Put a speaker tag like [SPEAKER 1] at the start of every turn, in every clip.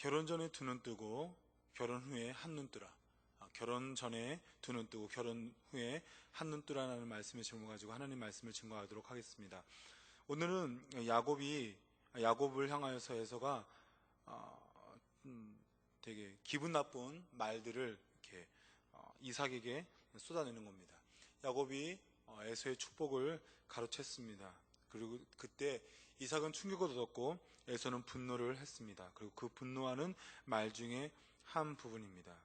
[SPEAKER 1] 결혼 전에 두 눈 뜨고 결혼 후에 한눈 뜨라. 결혼 전에 두 눈 뜨고 결혼 후에 한눈 뜨라는 말씀의 제목을 가지고 하나님 말씀을 증거하도록 하겠습니다. 오늘은 야곱을 향하여서 에서가 되게 기분 나쁜 말들을 이렇게 이삭에게 쏟아내는 겁니다. 야곱이 에서의 축복을 가로챘습니다. 그리고 그때 이삭은 충격을 얻었고 에서는 분노를 했습니다. 그리고 그 분노하는 말 중에 한 부분입니다.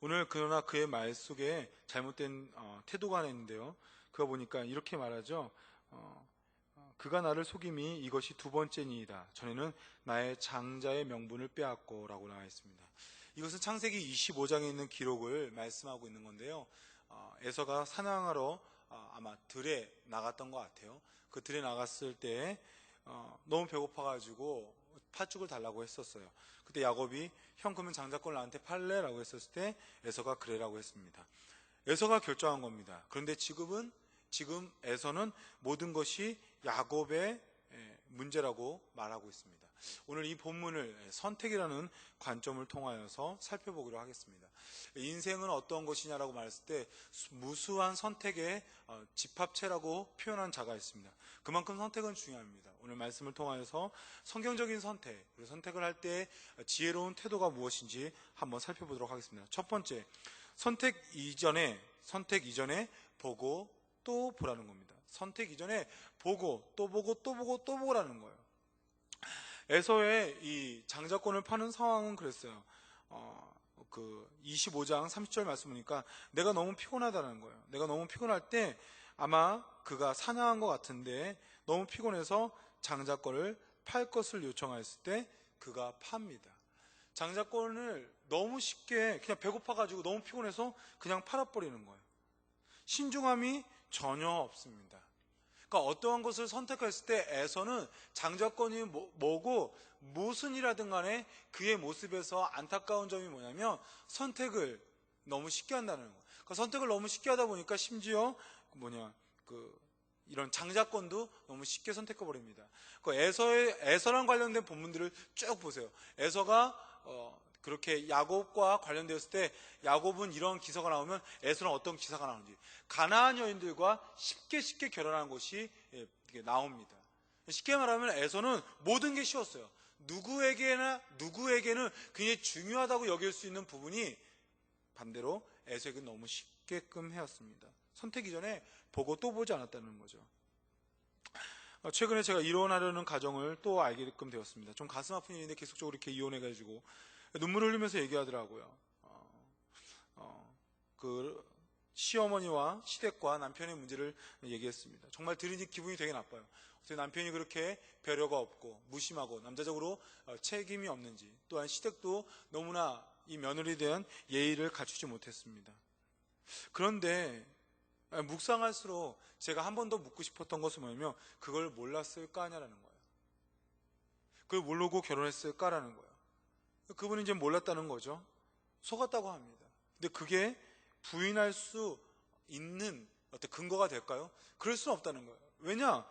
[SPEAKER 1] 오늘 그러나 그의 말 속에 잘못된 태도가 하나 있는데요. 그거 보니까 이렇게 말하죠. 그가 나를 속임이 이것이 두 번째니이다. 전에는 나의 장자의 명분을 빼앗고 라고 나와 있습니다. 이것은 창세기 25장에 있는 기록을 말씀하고 있는 건데요. 에서가 사냥하러 아마 들에 나갔던 것 같아요. 그 들에 나갔을 때 너무 배고파가지고 팥죽을 달라고 했었어요. 그때 야곱이 형 그러면 장자권을 나한테 팔래? 라고 했었을 때 에서가 그래라고 했습니다. 에서가 결정한 겁니다. 그런데 지금 에서는 모든 것이 야곱의 문제라고 말하고 있습니다. 오늘 이 본문을 선택이라는 관점을 통하여서 살펴보기로 하겠습니다. 인생은 어떤 것이냐라고 말했을 때 무수한 선택의 집합체라고 표현한 자가 있습니다. 그만큼 선택은 중요합니다. 오늘 말씀을 통하여서 성경적인 선택, 그리고 선택을 할 때 지혜로운 태도가 무엇인지 한번 살펴보도록 하겠습니다. 첫 번째, 선택 이전에 보고 또 보라는 겁니다. 선택 이전에 보고 또 보고 또 보고 또 보라는 거예요. 에서의 이 장자권을 파는 상황은 그랬어요. 25장 30절 말씀 보니까 내가 너무 피곤하다는 거예요. 내가 너무 피곤할 때 아마 그가 사냥한 것 같은데 너무 피곤해서 장자권을 팔 것을 요청했을 때 그가 팝니다. 장자권을 너무 쉽게 그냥 배고파가지고 너무 피곤해서 그냥 팔아버리는 거예요. 신중함이 전혀 없습니다. 그러니까 어떠한 것을 선택했을 때 에서는 장자권이 뭐고 무슨 일하든 간에 그의 모습에서 안타까운 점이 뭐냐면 선택을 너무 쉽게 한다는 거예요. 그러니까 선택을 너무 쉽게 하다 보니까 심지어 이런 장자권도 너무 쉽게 선택해 버립니다. 그 에서랑 관련된 본문들을 쭉 보세요. 에서가 그렇게 야곱과 관련되었을 때 야곱은 이런 기사가 나오면 에서는 어떤 기사가 나오는지 가나안 여인들과 쉽게 결혼한 것이 나옵니다. 쉽게 말하면 에서는 모든 게 쉬웠어요. 누구에게는 굉장히 중요하다고 여길 수 있는 부분이 반대로 에서에게는 너무 쉽게끔 해왔습니다. 선택 이전에 보고 또 보지 않았다는 거죠. 최근에 제가 이혼하려는 가정을 또 알게끔 되었습니다. 좀 가슴 아픈 일인데 계속적으로 이렇게 이혼해가지고 눈물을 흘리면서 얘기하더라고요. 그 시어머니와 시댁과 남편의 문제를 얘기했습니다. 정말 들으니 기분이 되게 나빠요. 어떻게 남편이 그렇게 배려가 없고 무심하고 남자적으로 책임이 없는지, 또한 시댁도 너무나 이 며느리에 대한 예의를 갖추지 못했습니다. 그런데 묵상할수록 제가 한 번 더 묻고 싶었던 것은 뭐냐면 그걸 몰랐을까 하냐라는 거예요. 그걸 모르고 결혼했을까라는 거예요. 그분이 이제 몰랐다는 거죠. 속았다고 합니다. 근데 그게 부인할 수 있는 어떤 근거가 될까요? 그럴 수는 없다는 거예요. 왜냐?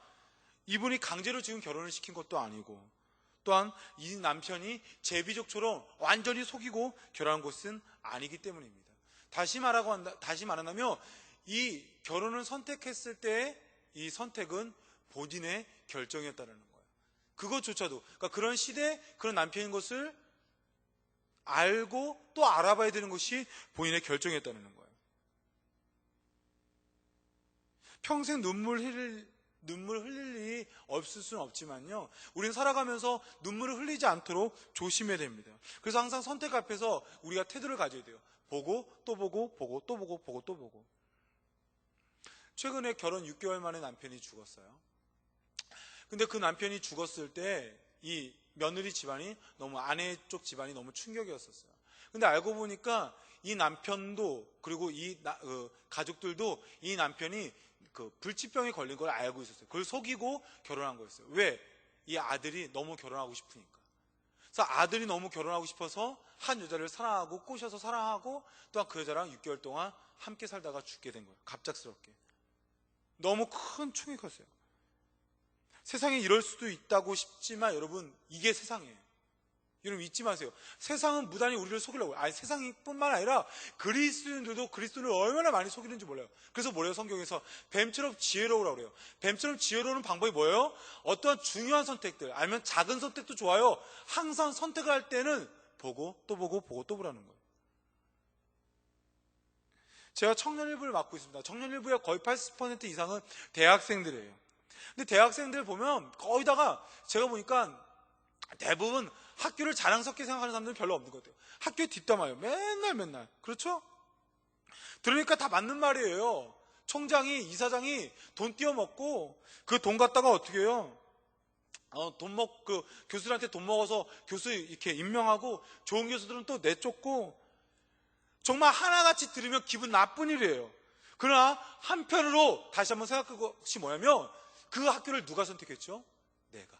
[SPEAKER 1] 이분이 강제로 지금 결혼을 시킨 것도 아니고, 또한 이 남편이 제비족처럼 완전히 속이고 결혼한 것은 아니기 때문입니다. 다시 말한다면 이 결혼을 선택했을 때 이 선택은 본인의 결정이었다는 거예요. 그것조차도, 그러니까 그런 시대, 그런 남편인 것을 알고 또 알아봐야 되는 것이 본인의 결정이었다는 거예요. 평생 눈물 흘릴 일이 없을 수는 없지만요, 우리는 살아가면서 눈물을 흘리지 않도록 조심해야 됩니다. 그래서 항상 선택 앞에서 우리가 태도를 가져야 돼요. 보고 또 보고 보고 또 보고 보고 또 보고. 최근에 결혼 6개월 만에 남편이 죽었어요. 근데 그 남편이 죽었을 때 이 며느리 집안이 아내 쪽 집안이 너무 충격이었었어요. 근데 알고 보니까 이 남편도, 그리고 가족들도 이 남편이 불치병에 걸린 걸 알고 있었어요. 그걸 속이고 결혼한 거였어요. 왜? 이 아들이 너무 결혼하고 싶으니까. 그래서 아들이 너무 결혼하고 싶어서 한 여자를 사랑하고 꼬셔서 사랑하고 또한 그 여자랑 6개월 동안 함께 살다가 죽게 된 거예요. 갑작스럽게. 너무 큰 충격이었어요. 세상에 이럴 수도 있다고 싶지만 여러분, 이게 세상이에요. 여러분 잊지 마세요. 세상은 무단히 우리를 속이려고 해요. 아니, 세상뿐만 아니라 그리스도인들도 그리스도인을 얼마나 많이 속이는지 몰라요. 그래서 뭐래요? 성경에서 뱀처럼 지혜로우라고 그래요. 뱀처럼 지혜로우는 방법이 뭐예요? 어떠한 중요한 선택들, 아니면 작은 선택도 좋아요. 항상 선택을 할 때는 보고 또 보고 보고 또 보라는 거예요. 제가 청년일부를 맡고 있습니다. 청년일부의 거의 80% 이상은 대학생들이에요. 근데 대학생들 보면 거의 다가 제가 보니까 대부분 학교를 자랑스럽게 생각하는 사람들은 별로 없는 것 같아요. 학교에 뒷담화요. 맨날. 그렇죠? 들으니까 다 맞는 말이에요. 총장이, 이사장이 돈 띄어먹고 그 돈 갖다가 어떻게 해요? 교수들한테 돈 먹어서 교수 이렇게 임명하고 좋은 교수들은 또 내쫓고 정말 하나같이 들으면 기분 나쁜 일이에요. 그러나 한편으로 다시 한번 생각할 것이 뭐냐면 그 학교를 누가 선택했죠? 내가.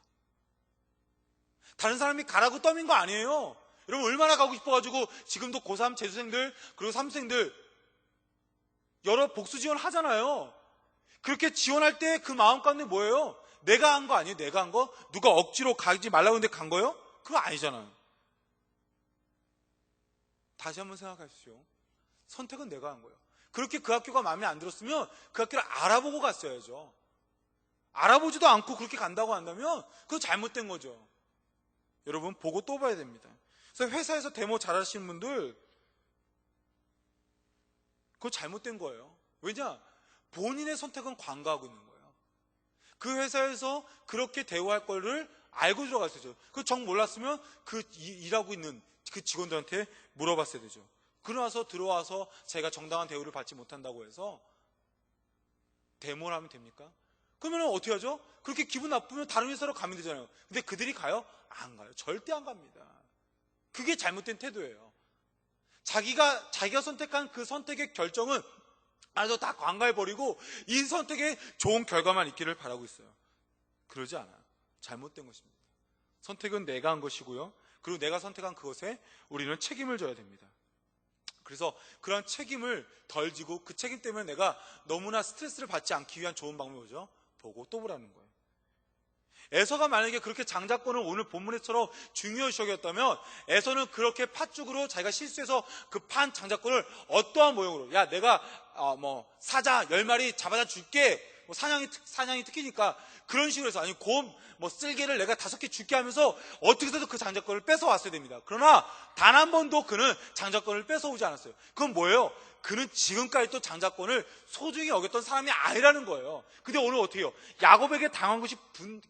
[SPEAKER 1] 다른 사람이 가라고 떠민 거 아니에요. 여러분 얼마나 가고 싶어가지고 지금도 고3 재수생들 그리고 3수생들 여러 복수 지원 하잖아요. 그렇게 지원할 때 그 마음 가운데 뭐예요? 내가 한 거 아니에요? 내가 한 거? 누가 억지로 가지 말라고 했는데 간 거예요? 그거 아니잖아요. 다시 한번 생각하십시오. 선택은 내가 한 거예요. 그렇게 그 학교가 마음에 안 들었으면 그 학교를 알아보고 갔어야죠. 알아보지도 않고 그렇게 간다고 한다면 그거 잘못된 거죠. 여러분 보고 또 봐야 됩니다. 그래서 회사에서 데모 잘하시는 분들 그거 잘못된 거예요. 왜냐? 본인의 선택은 관가하고 있는 거예요. 그 회사에서 그렇게 대우할 거를 알고 들어갔어야죠. 그 정 몰랐으면 그 일하고 있는 그 직원들한테 물어봤어야 되죠. 그러나서 들어와서 자기가 정당한 대우를 받지 못한다고 해서 데모를 하면 됩니까? 그러면 어떻게 하죠? 그렇게 기분 나쁘면 다른 회사로 가면 되잖아요. 근데 그들이 가요? 안 가요. 절대 안 갑니다. 그게 잘못된 태도예요. 자기가 선택한 그 선택의 결정은 알아서 다 관가해버리고 이 선택에 좋은 결과만 있기를 바라고 있어요. 그러지 않아요. 잘못된 것입니다. 선택은 내가 한 것이고요. 그리고 내가 선택한 그것에 우리는 책임을 져야 됩니다. 그래서 그런 책임을 덜 지고 그 책임 때문에 내가 너무나 스트레스를 받지 않기 위한 좋은 방법이 뭐죠? 보고 또 보라는 거예요. 에서가 만약에 그렇게 장자권을 오늘 본문에처럼 중요시 여겼다면 에서는 그렇게 팥죽으로 자기가 실수해서 그 판 장자권을 어떠한 모형으로 야 내가 사자 10마리 잡아다 줄게 사냥이 특기니까 그런 식으로 해서 아니 곰 쓸개를 내가 5개 줄게 하면서 어떻게 해서든 그 장자권을 뺏어왔어야 됩니다. 그러나 단 한 번도 그는 장자권을 뺏어오지 않았어요. 그건 뭐예요? 그는 지금까지 또 장자권을 소중히 여겼던 사람이 아니라는 거예요. 근데 오늘 어떻게 해요? 야곱에게 당한 것이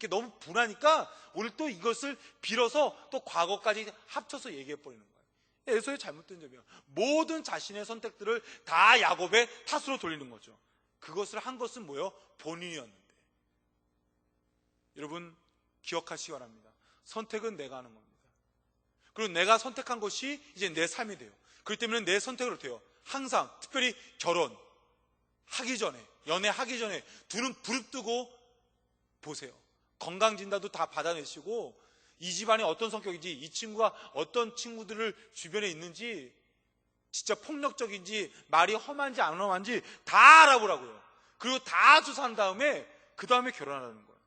[SPEAKER 1] 너무 분하니까 오늘 또 이것을 빌어서 또 과거까지 합쳐서 얘기해버리는 거예요. 에서의 잘못된 점이에요. 모든 자신의 선택들을 다 야곱의 탓으로 돌리는 거죠. 그것을 한 것은 뭐예요? 본인이었는데. 여러분 기억하시기 바랍니다. 선택은 내가 하는 겁니다. 그리고 내가 선택한 것이 이제 내 삶이 돼요. 그렇기 때문에 내 선택을 어떻게 해요? 항상 특별히 결혼하기 전에 연애하기 전에 두 눈 부릅뜨고 보세요. 건강진단도 다 받아내시고 이 집안이 어떤 성격인지 이 친구가 어떤 친구들을 주변에 있는지 진짜 폭력적인지 말이 험한지 안 험한지 다 알아보라고요. 그리고 다 조사한 다음에 그 다음에 결혼하라는 거예요.